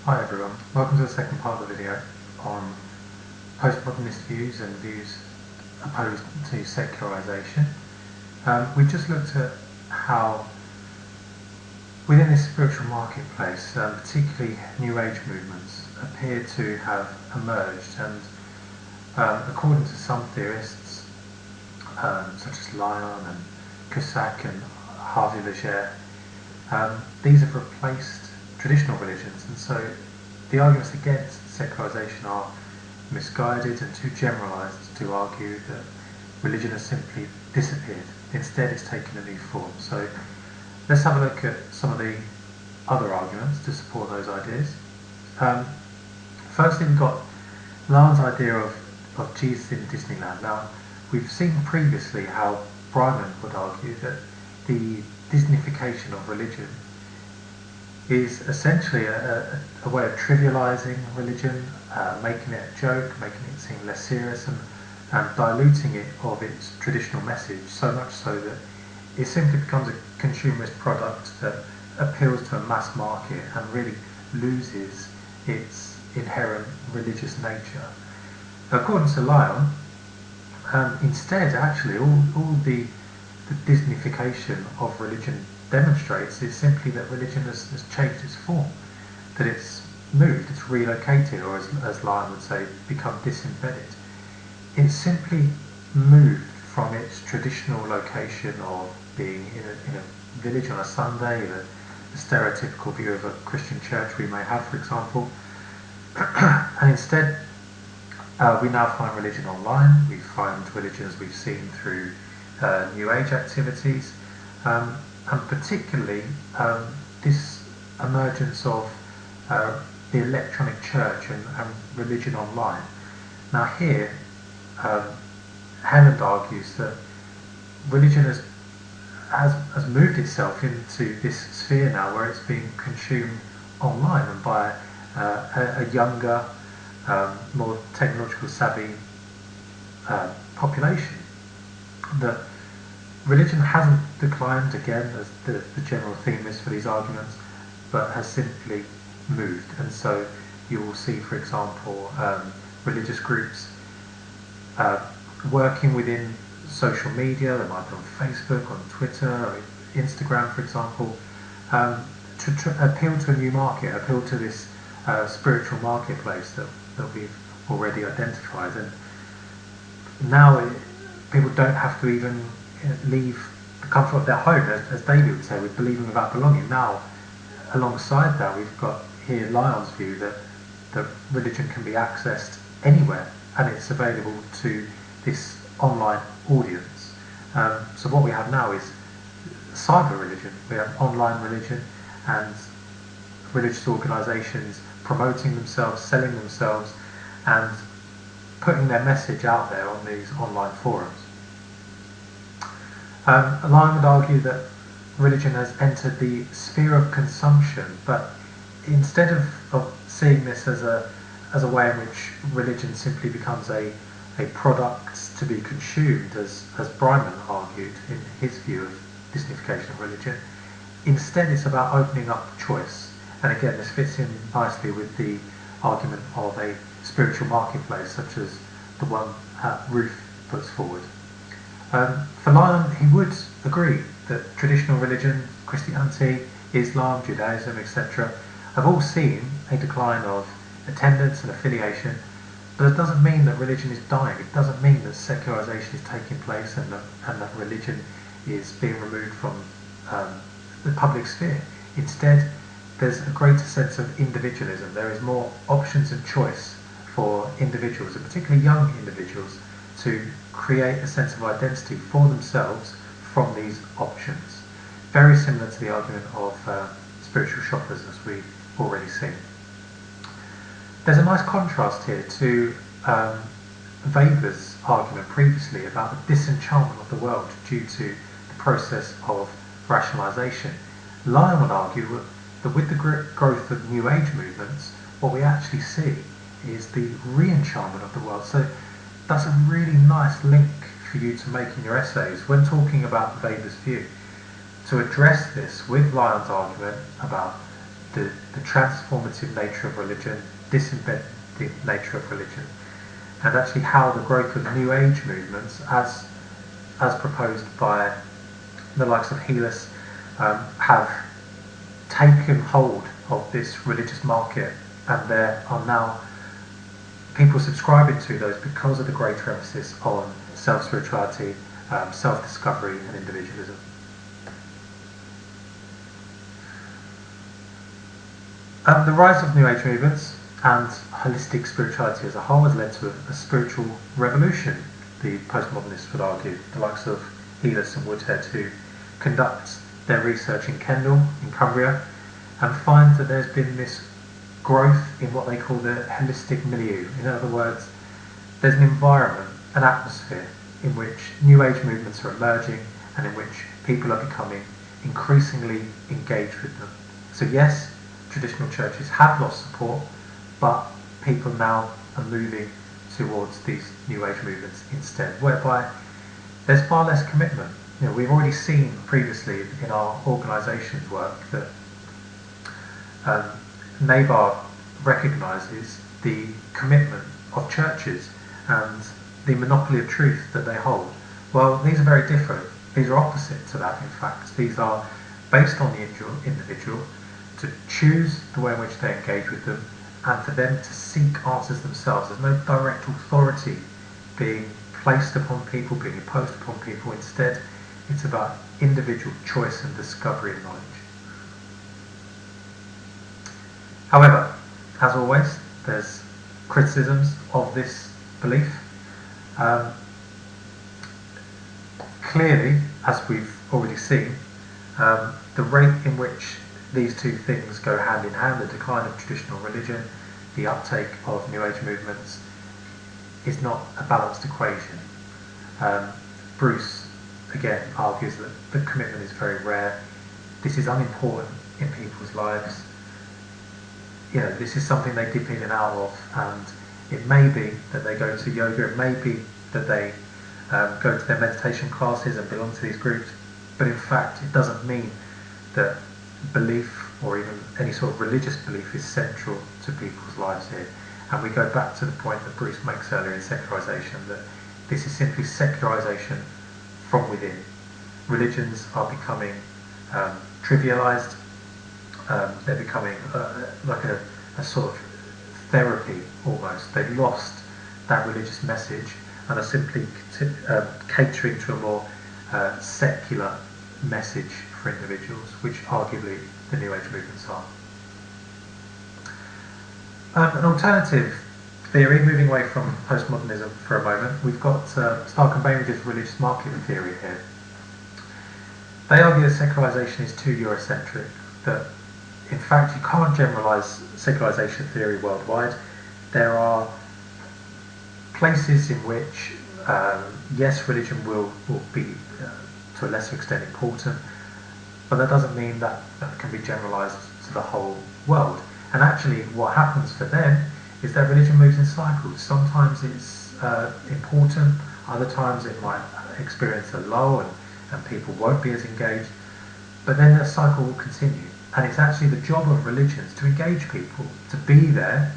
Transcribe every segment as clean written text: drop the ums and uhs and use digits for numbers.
Hi everyone, welcome to the second part of the video on postmodernist views and views opposed to secularisation. We just looked at how within this spiritual marketplace, particularly New Age movements appear to have emerged, and according to some theorists such as Lyon and Cusack and Harvey Leger, these have replaced traditional religions, and so the arguments against secularisation are misguided and too generalised to argue that religion has simply disappeared. Instead, it's taken a new form. So let's have a look at some of the other arguments to support those ideas. Firstly, we've got Lyon's idea of Jesus in Disneyland. Now, we've seen previously how Bryman would argue that the Disneyfication of religion is essentially a way of trivialising religion, making it a joke, making it seem less serious, and diluting it of its traditional message, so much so that it simply becomes a consumerist product that appeals to a mass market and really loses its inherent religious nature. According to Lyon, instead, actually, all the Disneyfication of religion demonstrates is simply that religion has changed its form, that it's moved, it's relocated, or as Lyon would say, become disembedded. It's simply moved from its traditional location of being in a village on a Sunday, the stereotypical view of a Christian church we may have, for example, and instead we now find religion online. We find religion, as we've seen, through New Age activities, and particularly this emergence of the electronic church and religion online. Now here, Hammond argues that religion has moved itself into this sphere now where it's being consumed online and by a younger, more technological savvy population. That religion hasn't declined, again, as the general theme is for these arguments, but has simply moved. And so you will see, for example, religious groups working within social media. They might be on Facebook, on Twitter, or Instagram, for example, to appeal to a new market, appeal to this spiritual marketplace that we've already identified. And now people don't have to even leave the comfort of their home, as David would say, with believing without belonging. Now, alongside that, we've got here Lyon's view that religion can be accessed anywhere, and it's available to this online audience. So what we have now is cyber religion. We have online religion and religious organisations promoting themselves, selling themselves, and putting their message out there on these online forums. Lyon would argue that religion has entered the sphere of consumption, but instead of seeing this as a way in which religion simply becomes a product to be consumed, as Bryman argued in his view of Disneyfication of religion, instead it's about opening up choice. And again, this fits in nicely with the argument of a spiritual marketplace such as the one Ruth puts forward. For Lyon, he would agree that traditional religion, Christianity, Islam, Judaism, etc., have all seen a decline of attendance and affiliation, but it doesn't mean that religion is dying. It doesn't mean that secularisation is taking place and that religion is being removed from the public sphere. Instead, there's a greater sense of individualism. There is more options and choice for individuals, and particularly young individuals, to create a sense of identity for themselves from these options. Very similar to the argument of spiritual shoppers, as we've already seen. There's a nice contrast here to Weber's argument previously about the disenchantment of the world due to the process of rationalisation. Lyon would argue that with the growth of New Age movements, what we actually see is the re-enchantment of the world. So that's a really nice link for you to make in your essays when talking about Weber's view, to address this with Lyon's argument about the transformative nature of religion, disembedding nature of religion, and actually how the growth of New Age movements, as proposed by the likes of Helis, have taken hold of this religious market, and there are now people subscribing to those because of the greater emphasis on self-spirituality, self-discovery and individualism. The rise of New Age movements and holistic spirituality as a whole has led to a spiritual revolution, the postmodernists would argue, the likes of Helis and Woodhead, who conduct their research in Kendal, in Cumbria, and find that there's been this growth in what they call the holistic milieu. In other words, there's an environment, an atmosphere, in which New Age movements are emerging and in which people are becoming increasingly engaged with them. So yes, traditional churches have lost support, but people now are moving towards these New Age movements instead, whereby there's far less commitment. We've already seen previously in our organisation's work that NABAR recognises the commitment of churches and the monopoly of truth that they hold. Well, these are very different. These are opposite to that, in fact. These are based on the individual to choose the way in which they engage with them and for them to seek answers themselves. There's no direct authority being placed upon people, being imposed upon people. Instead, it's about individual choice and discovery of knowledge. However, as always, there's criticisms of this belief. Clearly, as we've already seen, the rate in which these two things go hand in hand, the decline of traditional religion, the uptake of New Age movements, is not a balanced equation. Bruce, again, argues that the commitment is very rare. This is unimportant in people's lives. This is something they dip in and out of, and it may be that they go to yoga, it may be that they go to their meditation classes and belong to these groups, but in fact it doesn't mean that belief or even any sort of religious belief is central to people's lives here. And we go back to the point that Bruce makes earlier in secularisation, that this is simply secularisation from within. Religions are becoming trivialised, they're becoming like a sort of therapy almost. They've lost that religious message and are simply catering to a more secular message for individuals, which arguably the New Age movements are. An alternative theory, moving away from postmodernism for a moment, we've got Stark and Bainbridge's religious market theory here. They argue that secularisation is too Eurocentric, that in fact you can't generalise secularisation theory worldwide. There are places in which, yes, religion will be to a lesser extent important, but that doesn't mean that can be generalised to the whole world. And actually what happens for them is that religion moves in cycles. Sometimes it's important, other times it might experience a lull and people won't be as engaged, but then the cycle will continue. And it's actually the job of religions to engage people, to be there,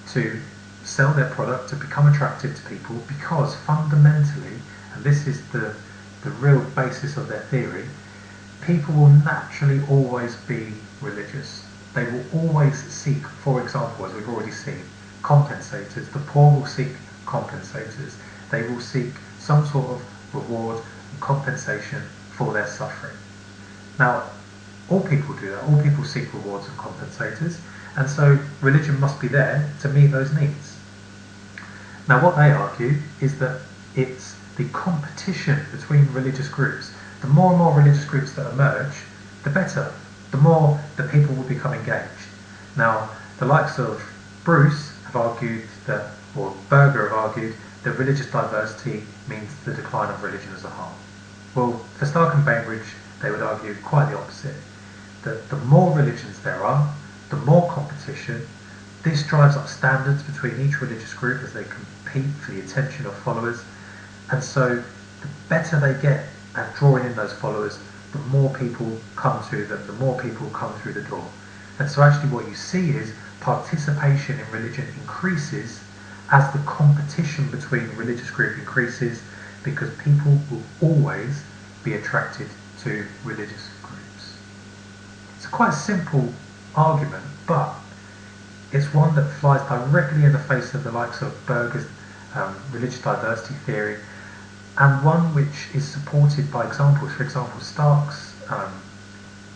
to sell their product, to become attractive to people, because fundamentally, and this is the real basis of their theory, people will naturally always be religious. They will always seek, for example, as we've already seen, compensators. The poor will seek compensators. They will seek some sort of reward and compensation for their suffering. Now, all people do that. All people seek rewards and compensators, and so religion must be there to meet those needs. Now, what they argue is that it's the competition between religious groups. The more and more religious groups that emerge, the better. The more the people will become engaged. Now, the likes of Bruce have argued that, or Berger have argued, that religious diversity means the decline of religion as a whole. Well, for Stark and Bainbridge, they would argue quite the opposite. That the more religions there are, the more competition. This drives up standards between each religious group as they compete for the attention of followers. And so the better they get at drawing in those followers, the more people come to them, the more people come through the door. And so actually what you see is participation in religion increases as the competition between religious groups increases, because people will always be attracted to religious groups. It's a quite simple argument, but it's one that flies directly in the face of the likes of Berger's religious diversity theory, and one which is supported by examples. For example, Stark's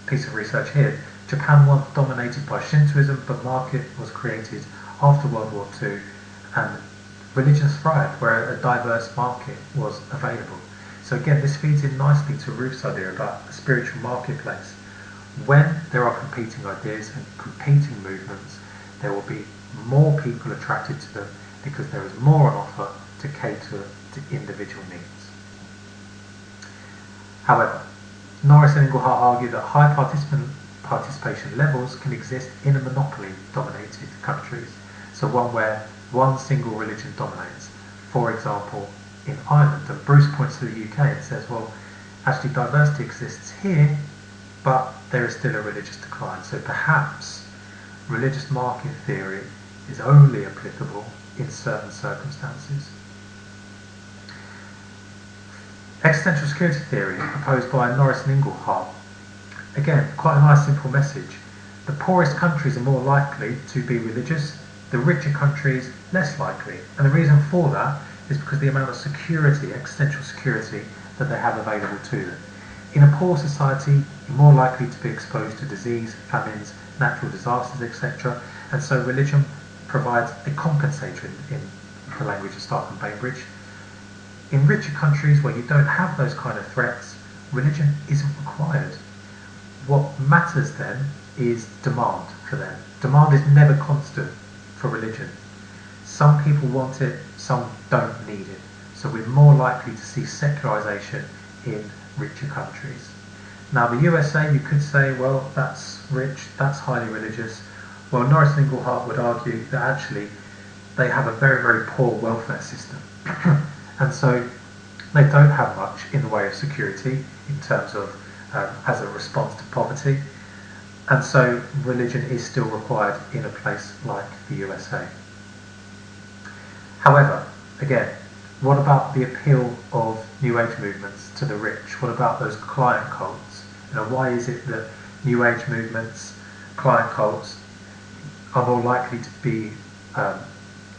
piece of research here: Japan once dominated by Shintoism, but market was created after World War II, and religions thrived where a diverse market was available. So again, this feeds in nicely to Ruth's idea about the spiritual marketplace. When there are competing ideas and competing movements, there will be more people attracted to them because there is more on offer to cater to individual needs. However, Norris and Inglehart argue that high participation levels can exist in a monopoly-dominated countries, so one where one single religion dominates. For example, in Ireland, and Bruce points to the UK and says, well, actually diversity exists here, but there is still a religious decline. So perhaps religious market theory is only applicable in certain circumstances. Existential security theory, proposed by Norris and Inglehart. Again, quite a nice simple message. The poorest countries are more likely to be religious, the richer countries less likely. And the reason for that is because the amount of security, existential security, that they have available to them. In a poor society, you're more likely to be exposed to disease, famines, natural disasters, etc. And so religion provides a compensator, in the language of Stark and Bainbridge. In richer countries where you don't have those kind of threats, religion isn't required. What matters then is demand for them. Demand is never constant for religion. Some people want it, some don't need it. So we're more likely to see secularisation in richer countries. Now the USA, you could say, well, that's rich, that's highly religious. Well, Norris and Inglehart would argue that actually they have a very, very poor welfare system. And so they don't have much in the way of security in terms of as a response to poverty. And so religion is still required in a place like the USA. However, again, what about the appeal of New Age movements to the rich? What about those client cults? Why is it that New Age movements, client cults, are more likely to be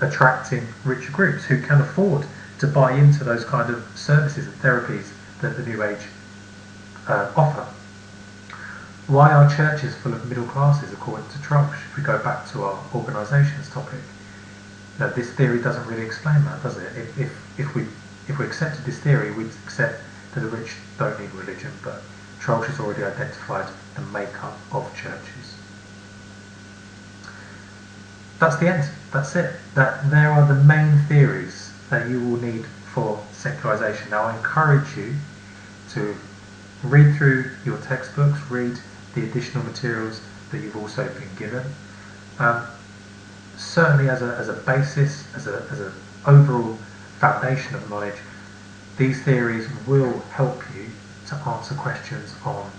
attracting richer groups who can afford to buy into those kind of services and therapies that the New Age offer? Why are churches full of middle classes according to Troeltsch? If we go back to our organisations topic, this theory doesn't really explain that, does it? If we accepted this theory, we'd accept that the rich don't need religion, but Troeltsch has already identified the makeup of churches. That's the end. That's it. There are the main theories that you will need for secularisation. Now I encourage you to read through your textbooks, read the additional materials that you've also been given. Certainly as a basis, as an overall foundation of knowledge, these theories will help you to answer questions on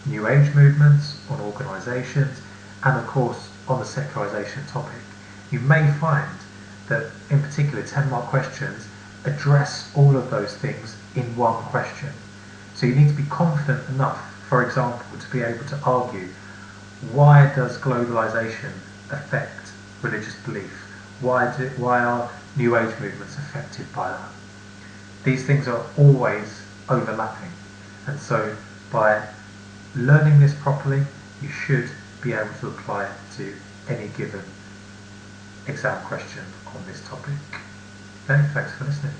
New Age movements, on organisations, and of course on the secularisation topic. You may find that in particular 10-mark questions address all of those things in one question. So you need to be confident enough, for example, to be able to argue, why does globalisation affect religious belief? Why are New Age movements affected by that? These things are always overlapping, and so by learning this properly, you should be able to apply it to any given exam question on this topic. Okay, thanks for listening.